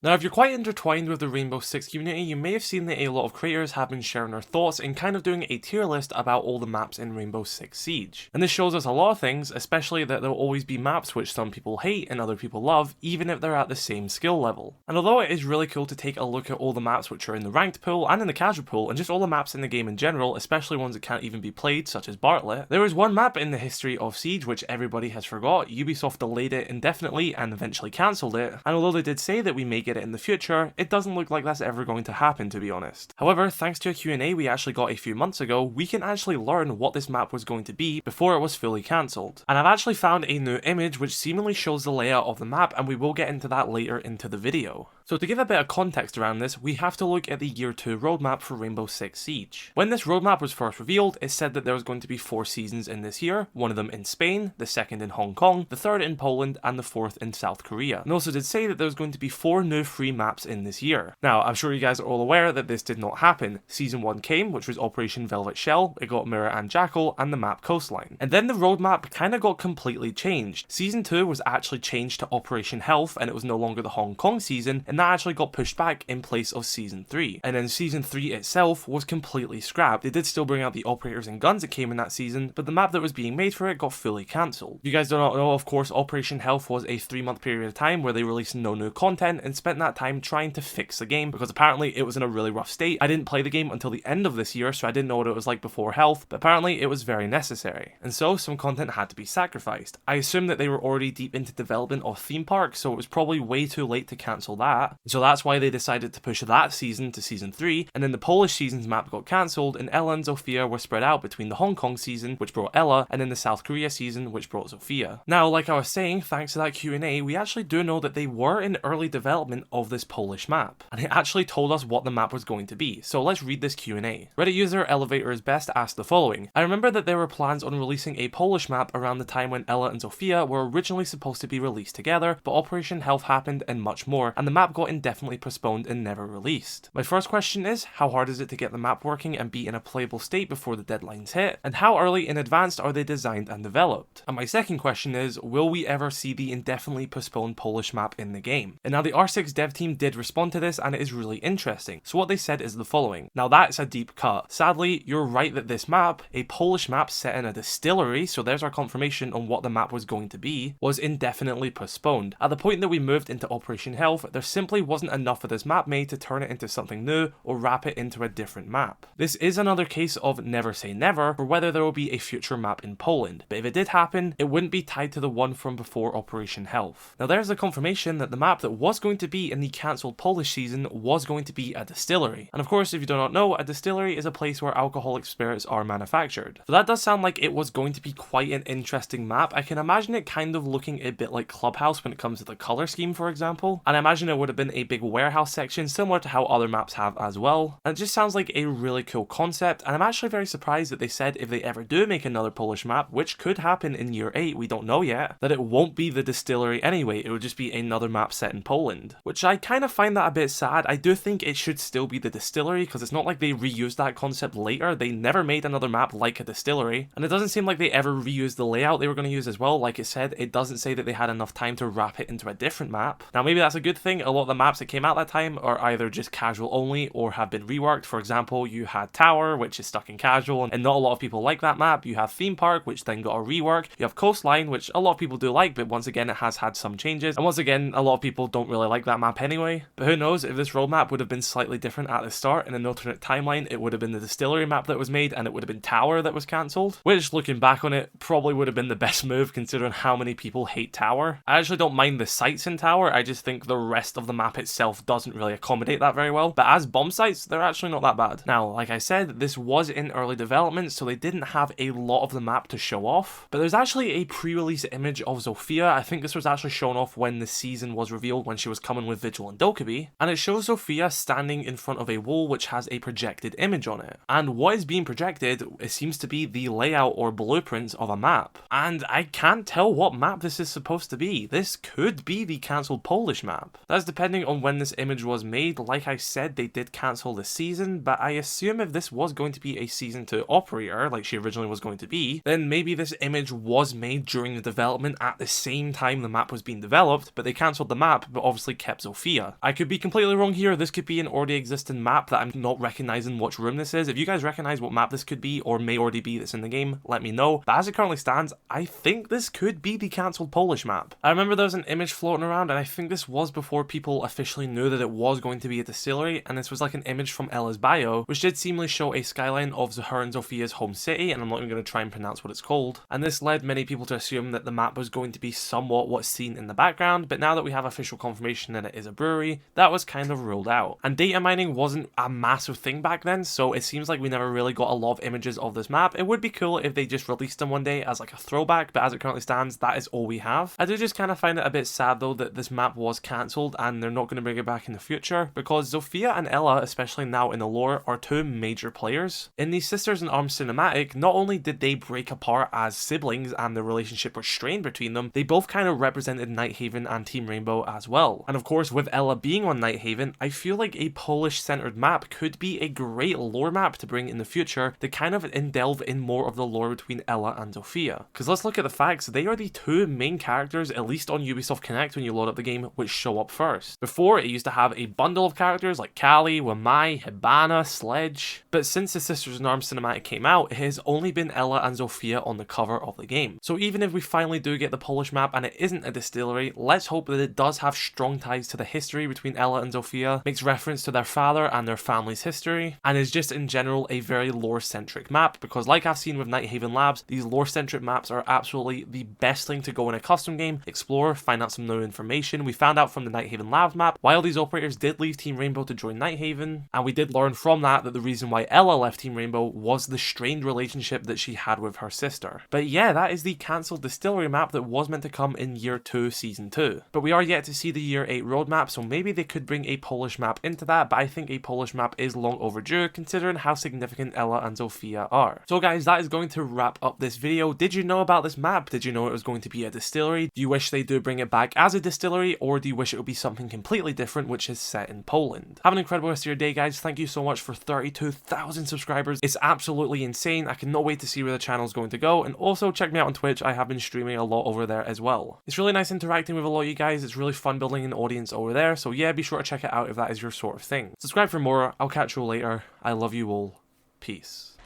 Now, if you're quite intertwined with the Rainbow Six community, you may have seen that a lot of creators have been sharing their thoughts and kind of doing a tier list about all the maps in Rainbow Six Siege. And this shows us a lot of things, especially that there will always be maps which some people hate and other people love, even if they're at the same skill level. And although it is really cool to take a look at all the maps which are in the ranked pool and in the casual pool, and just all the maps in the game in general, especially ones that can't even be played, such as Bartlett, there is one map in the history of Siege which everybody has forgot. Ubisoft delayed it indefinitely and eventually cancelled it, and although they did say that we may get it in the future, it doesn't look like that's ever going to happen, to be honest. However, thanks to a Q&A we actually got a few months ago, we can actually learn what this map was going to be before it was fully cancelled. And I've actually found a new image which seemingly shows the layout of the map, and we will get into that later into the video. So to give a bit of context around this, we have to look at the Year 2 roadmap for Rainbow Six Siege. When this roadmap was first revealed, it said that there was going to be 4 seasons in this year, one of them in Spain, the second in Hong Kong, the third in Poland, and the fourth in South Korea. And also did say that there was going to be 4 new free maps in this year. Now, I'm sure you guys are all aware that this did not happen. Season 1 came, which was Operation Velvet Shell, it got Mirror and Jackal, and the map Coastline. And then the roadmap kinda got completely changed. Season 2 was actually changed to Operation Health, and it was no longer the Hong Kong season, and that actually got pushed back in place of Season 3. And then Season 3 itself was completely scrapped. They did still bring out the operators and guns that came in that season, but the map that was being made for it got fully cancelled. You guys do not know, of course, Operation Health was a 3-month period of time where they released no new content and spent that time trying to fix the game, because apparently it was in a really rough state. I didn't play the game until the end of this year, so I didn't know what it was like before Health, but apparently it was very necessary. And so some content had to be sacrificed. I assume that they were already deep into development of Theme Park, so it was probably way too late to cancel that. So that's why they decided to push that season to Season 3, and then the Polish season's map got cancelled, and Ella and Zofia were spread out between the Hong Kong season, which brought Ella, and then the South Korea season, which brought Zofia. Now, like I was saying, thanks to that Q&A, we actually do know that they were in early development of this Polish map, and it actually told us what the map was going to be. So let's read this Q&A. Reddit user Elevator is Best asked the following: I remember that there were plans on releasing a Polish map around the time when Ella and Zofia were originally supposed to be released together, but Operation Health happened and much more, and the map got indefinitely postponed and never released. My first question is, how hard is it to get the map working and be in a playable state before the deadlines hit? And how early in advance are they designed and developed? And my second question is, will we ever see the indefinitely postponed Polish map in the game? And now the R6 dev team did respond to this, and it is really interesting. So what they said is the following: now that's a deep cut. Sadly, you're right that this map, a Polish map set in a distillery, so there's our confirmation on what the map was going to be, was indefinitely postponed. At the point that we moved into Operation Health, there simply wasn't enough of this map made to turn it into something new or wrap it into a different map. This is another case of never say never for whether there will be a future map in Poland, but if it did happen, it wouldn't be tied to the one from before Operation Health. Now there's the confirmation that the map that was going to be in the cancelled Polish season was going to be a distillery. And of course, if you do not know, a distillery is a place where alcoholic spirits are manufactured. So that does sound like it was going to be quite an interesting map. I can imagine it kind of looking a bit like Clubhouse when it comes to the color scheme, for example. And I imagine it would have been a big warehouse section similar to how other maps have as well. And it just sounds like a really cool concept, and I'm actually very surprised that they said if they ever do make another Polish map, which could happen in Year 8, we don't know yet, that it won't be the distillery anyway, it would just be another map set in Poland. Which I kind of find that a bit sad. I do think it should still be the distillery, because it's not like they reused that concept later. They never made another map like a distillery, and it doesn't seem like they ever reused the layout they were going to use as well. Like it said, it doesn't say that they had enough time to wrap it into a different map. Now maybe that's a good thing. A lot of the maps that came out that time are either just casual only or have been reworked. For example, you had Tower, which is stuck in casual, and not a lot of people like that map. You have Theme Park, which then got a rework. You have Coastline, which a lot of people do like, but once again it has had some changes, and once again a lot of people don't really like that map anyway. But who knows, if this roadmap would have been slightly different at the start in an alternate timeline, it would have been the distillery map that was made, and it would have been Tower that was cancelled, which looking back on it probably would have been the best move considering how many people hate Tower. I actually don't mind the sites in Tower, I just think the rest of the map itself doesn't really accommodate that very well, but as bomb sites they're actually not that bad. Now like I said, this was in early development, so they didn't have a lot of the map to show off, but there's actually a pre-release image of Zofia. I think this was actually shown off when the season was revealed, when she was coming with Vigil and Dokkaebi, and it shows Zofia standing in front of a wall which has a projected image on it, and what is being projected, it seems to be the layout or blueprints of a map, and I can't tell what map this is supposed to be. This could be the cancelled Polish map. That's depending on when this image was made. Like I said, they did cancel the season, but I assume if this was going to be a season 2 operator, like she originally was going to be, then maybe this image was made during the development at the same time the map was being developed, but they cancelled the map, but obviously kept kept Zofia. I could be completely wrong here, this could be an already existing map that I'm not recognizing which room this is. If you guys recognize what map this could be, or may already be that's in the game, let me know. But as it currently stands, I think this could be the cancelled Polish map. I remember there was an image floating around, and I think this was before people officially knew that it was going to be a distillery, and this was like an image from Ella's bio, which did seemingly show a skyline of her and Zofia's home city, and I'm not even going to try and pronounce what it's called. And this led many people to assume that the map was going to be somewhat what's seen in the background, but now that we have official confirmation that it is a brewery, that was kind of ruled out. And data mining wasn't a massive thing back then, so it seems like we never really got a lot of images of this map. It would be cool if they just released them one day as like a throwback, but as it currently stands, that is all we have. I do just kind of find it a bit sad though that this map was cancelled and they're not going to bring it back in the future, because Zofia and Ella, especially now in the lore, are two major players. In the Sisters in Arms cinematic, not only did they break apart as siblings and the relationship was strained between them, they both kind of represented Nighthaven and Team Rainbow as well. And of course, with Ella being on Nighthaven, I feel like a Polish-centered map could be a great lore map to bring in the future to kind of delve in more of the lore between Ella and Zofia. Because let's look at the facts, they are the two main characters, at least on Ubisoft Connect when you load up the game, which show up first. Before, it used to have a bundle of characters like Kali, Wamai, Hibana, Sledge, but since the Sisters in Arms cinematic came out, it has only been Ella and Zofia on the cover of the game. So even if we finally do get the Polish map and it isn't a distillery, let's hope that it does have strong ties to the history between Ella and Zofia, makes reference to their father and their family's history, and is just in general a very lore-centric map, because like I've seen with Nighthaven Labs, these lore-centric maps are absolutely the best thing to go in a custom game, explore, find out some new information. We found out from the Nighthaven Labs map why all these operators did leave Team Rainbow to join Nighthaven, and we did learn from that the reason why Ella left Team Rainbow was the strained relationship that she had with her sister. But yeah, that is the cancelled distillery map that was meant to come in Year 2 Season 2. But we are yet to see the Year 8 roadmap, so maybe they could bring a Polish map into that, but I think a Polish map is long overdue considering how significant Ella and Zofia are. So guys, that is going to wrap up this video. Did you know about this map? Did you know it was going to be a distillery? Do you wish they do bring it back as a distillery, or do you wish it would be something completely different which is set in Poland? Have an incredible rest of your day, guys. Thank you so much for 32,000 subscribers. It's absolutely insane. I cannot wait to see where the channel is going to go, and also check me out on Twitch. I have been streaming a lot over there as well. It's really nice interacting with a lot of you guys. It's really fun building an audience over there, so yeah, be sure to check it out if that is your sort of thing. Subscribe for more. I'll catch you all later. I love you all. Peace.